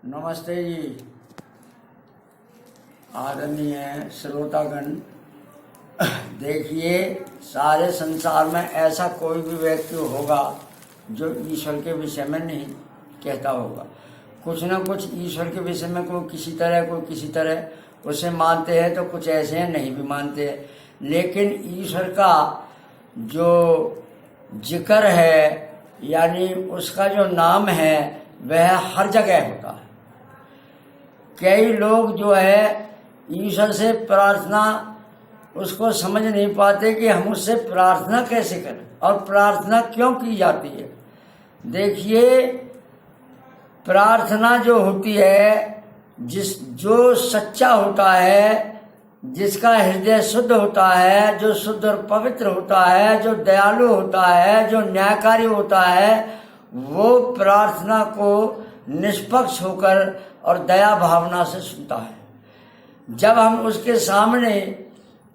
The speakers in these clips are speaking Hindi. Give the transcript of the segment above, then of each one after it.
नमस्ते जी, आदरणीय श्रोतागण। देखिए, सारे संसार में ऐसा कोई भी व्यक्ति होगा जो ईश्वर के विषय में नहीं कहता होगा। कुछ न कुछ ईश्वर के विषय में कोई किसी तरह उसे मानते हैं, तो कुछ ऐसे हैं नहीं भी मानते हैं। लेकिन ईश्वर का जो जिक्र है, यानी उसका जो नाम है, वह हर जगह होता है। कई लोग जो है ईश्वर से प्रार्थना उसको समझ नहीं पाते कि हम उससे प्रार्थना कैसे करें और प्रार्थना क्यों की जाती है। देखिए, प्रार्थना जो होती है, जो सच्चा होता है, जिसका हृदय शुद्ध होता है, जो शुद्ध और पवित्र होता है, जो दयालु होता है, जो न्यायकारी होता है, वो प्रार्थना को निष्पक्ष होकर और दया भावना से सुनता है। जब हम उसके सामने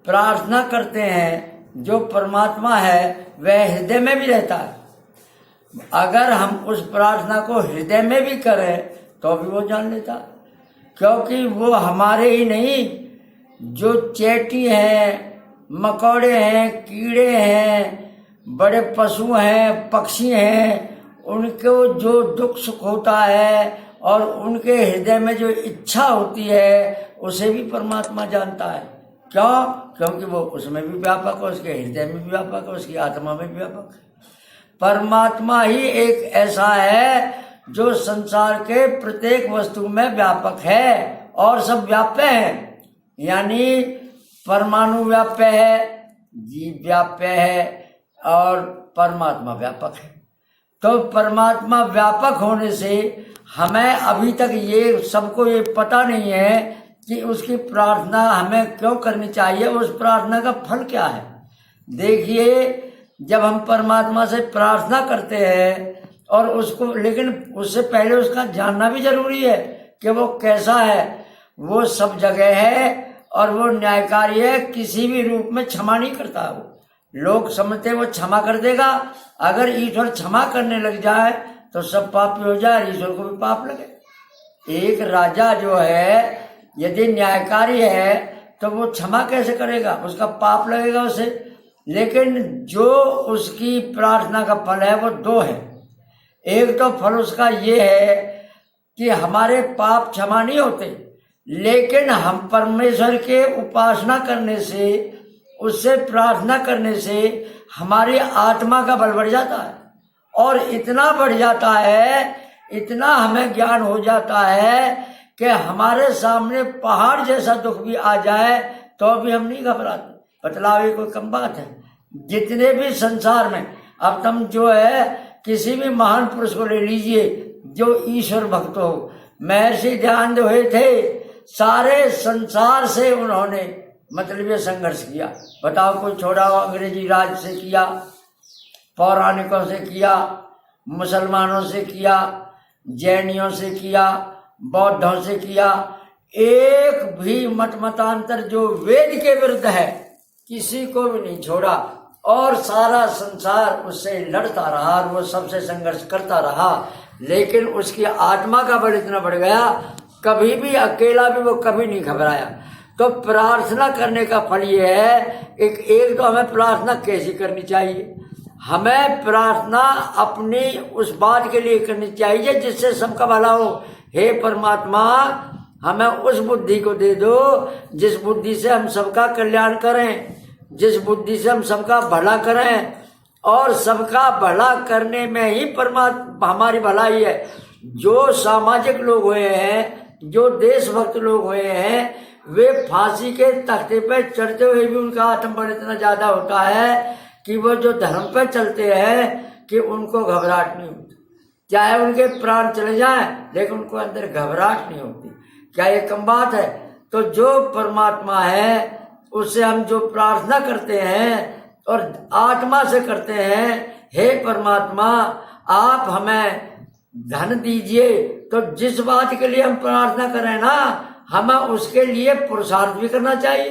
प्रार्थना करते हैं, जो परमात्मा है वह हृदय में भी रहता है। अगर हम उस प्रार्थना को हृदय में भी करें तो भी वो जान लेता, क्योंकि वो हमारे ही नहीं, जो चेटी हैं, मकोड़े हैं, कीड़े हैं, बड़े पशु हैं, पक्षी हैं, उनको जो दुख सुख होता है और उनके हृदय में जो इच्छा होती है, उसे भी परमात्मा जानता है। क्यों? क्योंकि वो उसमें भी व्यापक है, उसके हृदय में भी व्यापक है, उसकी आत्मा में भी व्यापक है। परमात्मा ही एक ऐसा है जो संसार के प्रत्येक वस्तु में व्यापक है और सब व्याप्य है। यानी परमाणु व्याप्य है, जीव व्याप्य है और परमात्मा व्यापक है। तो परमात्मा व्यापक होने से हमें अभी तक ये सबको ये पता नहीं है कि उसकी प्रार्थना हमें क्यों करनी चाहिए, उस प्रार्थना का फल क्या है। देखिए, जब हम परमात्मा से प्रार्थना करते हैं और उसको, लेकिन उससे पहले उसका जानना भी जरूरी है कि वो कैसा है। वो सब जगह है और वो न्यायकारी है, किसी भी रूप में क्षमा नहीं करता। वो लोग समझते वो क्षमा कर देगा। अगर ईश्वर क्षमा करने लग जाए तो सब पापी हो जाए, ईश्वर को भी पाप लगे। एक राजा जो है यदि न्यायकारी है तो वो क्षमा कैसे करेगा, उसका पाप लगेगा उसे। लेकिन जो उसकी प्रार्थना का फल है वो दो है। एक तो फल उसका ये है कि हमारे पाप क्षमा नहीं होते, लेकिन हम परमेश्वर के उपासना करने से, उससे प्रार्थना करने से हमारी आत्मा का बल बढ़ जाता है। और इतना बढ़ जाता है, इतना हमें ज्ञान हो जाता है कि हमारे सामने पहाड़ जैसा दुख भी आ जाए तो भी हम नहीं घबराते। बतलावे कोई कम बात है। जितने भी संसार में, अब तुम जो है किसी भी महान पुरुष को ले लीजिए जो ईश्वर भक्त हो, महर्षि ध्यान हुए थे, सारे संसार से उन्होंने मतलब ये संघर्ष किया। बताओ, कोई छोड़ा हो, अंग्रेजी राज से किया, पौराणिकों से किया, मुसलमानों से किया, जैनियों से किया, बौद्धों से किया। एक भी मतांतर जो वेद के विरुद्ध है, किसी को भी नहीं छोड़ा। और सारा संसार उससे लड़ता रहा और वो सबसे संघर्ष करता रहा। लेकिन उसकी आत्मा का बल इतना बढ़ गया, कभी भी अकेला भी वो कभी नहीं घबराया। तो प्रार्थना करने का फल ये है, एक तो हमें प्रार्थना कैसी करनी चाहिए। हमें प्रार्थना अपनी उस बात के लिए करनी चाहिए जिससे सबका भला हो। हे परमात्मा, हमें उस बुद्धि को दे दो जिस बुद्धि से हम सबका कल्याण करें, जिस बुद्धि से हम सबका भला करें। और सबका भला करने में ही परमात्मा हमारी भलाई है। जो सामाजिक लोग हुए हैं, जो देशभक्त लोग हुए हैं, वे फांसी के तख्ते पर चढ़ते हुए भी उनका आत्मबल इतना ज्यादा होता है कि वो जो धर्म पर चलते हैं कि उनको घबराहट नहीं होती। चाहे उनके प्राण चले जाएं, लेकिन उनको अंदर घबराहट नहीं होती। क्या ये कम बात है? तो जो परमात्मा है उससे हम जो प्रार्थना करते हैं और आत्मा से करते हैं, हे परमात्मा आप हमें धन दीजिए, तो जिस बात के लिए हम प्रार्थना करें ना, हमें उसके लिए पुरुषार्थ भी करना चाहिए।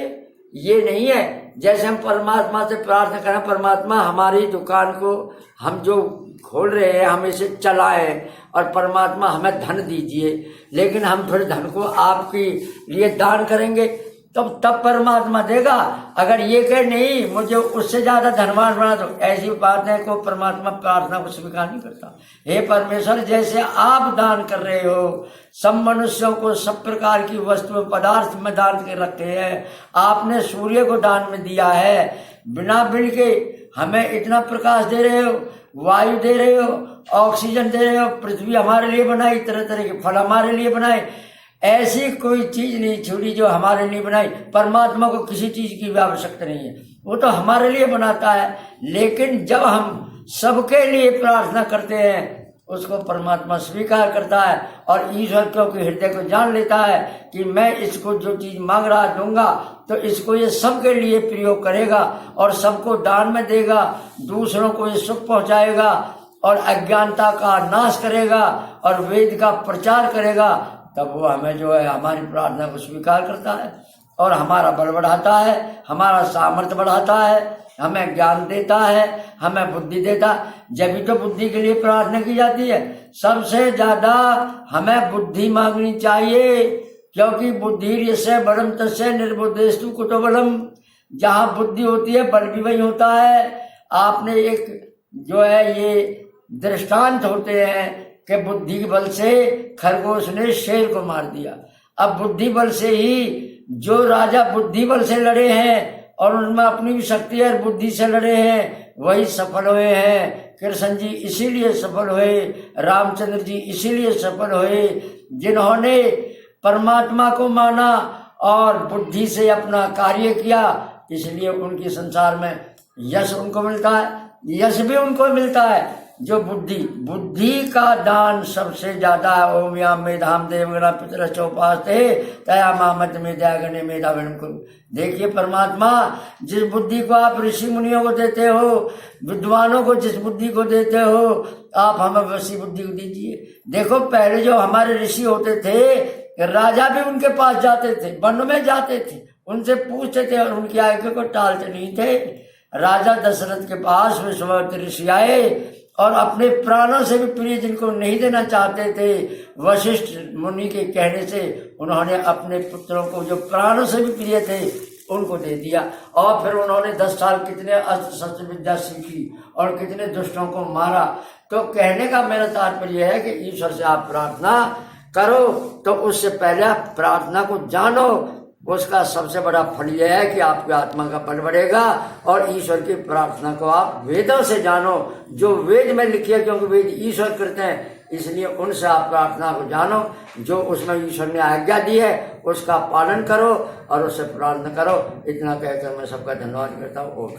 ये नहीं है जैसे हम परमात्मा से प्रार्थना करें, परमात्मा हमारी दुकान को हम जो खोल रहे हैं हम इसे चलाएं और परमात्मा हमें धन दीजिए, लेकिन हम फिर धन को आपके लिए दान करेंगे तब परमात्मा देगा। अगर ये कहे नहीं मुझे उससे ज्यादा धनवान बना दो, ऐसी बात है को परमात्मा प्रार्थना को स्वीकार नहीं करता। हे परमेश्वर, जैसे आप दान कर रहे हो सब मनुष्यों को सब प्रकार की वस्तु पदार्थ में दान के रखे हैं, आपने सूर्य को दान में दिया है, बिना बिल के हमें इतना प्रकाश दे रहे हो, वायु दे रहे हो, ऑक्सीजन दे रहे हो, पृथ्वी हमारे लिए बनाई, तरह तरह के फल हमारे लिए बनाए, ऐसी कोई चीज नहीं छोड़ी जो हमारे लिए बनाई। परमात्मा को किसी चीज की भी आवश्यकता नहीं है, वो तो हमारे लिए बनाता है। लेकिन जब हम सबके लिए प्रार्थना करते हैं उसको परमात्मा स्वीकार करता है और ईश्वर क्योंकि हृदय को जान लेता है कि मैं इसको जो चीज मांग रहा दूंगा तो इसको ये सबके लिए प्रयोग करेगा और सबको दान में देगा, दूसरों को ये सुख पहुंचाएगा और अज्ञानता का नाश करेगा और वेद का प्रचार करेगा, तब वो हमें जो है हमारी प्रार्थना को स्वीकार करता है और हमारा बल बढ़ाता है, हमारा सामर्थ्य बढ़ाता है, हमें ज्ञान देता है, हमें बुद्धि देता है। जब भी तो बुद्धि के लिए प्रार्थना की जाती है, सबसे ज्यादा हमें बुद्धि मांगनी चाहिए, क्योंकि बुद्धि से बलम तस्य निर्बुद्धेस्तु कुतो बलम। जहाँ बुद्धि होती है बल भी वही होता है। आपने एक जो है ये दृष्टांत होते हैं कि बुद्धि के बल से खरगोश ने शेर को मार दिया। अब बुद्धि बल से ही जो राजा बुद्धि बल से लड़े हैं और उनमें अपनी भी शक्ति और बुद्धि से लड़े हैं वही सफल हुए हैं। कृष्ण जी इसीलिए सफल हुए, रामचंद्र जी इसीलिए सफल हुए, जिन्होंने परमात्मा को माना और बुद्धि से अपना कार्य किया, इसलिए उनके संसार में यश उनको मिलता है। यश भी उनको मिलता है जो बुद्धि का दान सबसे ज्यादा है। ओम याम मेधाम देवगणा पितर चौपास्ते तया मामत मेधागणे मेधाविणम कुरु। देखिए परमात्मा जिस बुद्धि को आप ऋषि मुनियों को देते हो, विद्वानों को जिस बुद्धि को देते हो, आप हमें वैसी बुद्धि को दीजिए। देखो पहले जो हमारे ऋषि होते थे राजा भी उनके पास जाते थे, वन में जाते थे, उनसे पूछते थे और उनकी आज्ञा को टालते नहीं थे। राजा दशरथ के पास विश्वामित्र ऋषि आए और अपने प्राणों से भी प्रिय जिनको नहीं देना चाहते थे, वशिष्ठ मुनि के कहने से उन्होंने अपने पुत्रों को जो प्राणों से भी प्रिय थे उनको दे दिया। और फिर उन्होंने 10 साल कितने अस्त्र शस्त्र विद्या सीखी और कितने दुष्टों को मारा। तो कहने का मेरा तात्पर्य है कि ईश्वर से आप प्रार्थना करो तो उससे पहले आप प्रार्थना को जानो। उसका सबसे बड़ा फल यह है कि आपकी आत्मा का बल बढ़ेगा और ईश्वर की प्रार्थना को आप वेदों से जानो, जो वेद में लिखी है, क्योंकि वेद ईश्वर करते हैं, इसलिए उनसे आप प्रार्थना को जानो। जो उसमें ईश्वर ने आज्ञा दी है उसका पालन करो और उससे प्रार्थना करो। इतना कहकर मैं सबका धन्यवाद करता हूँ।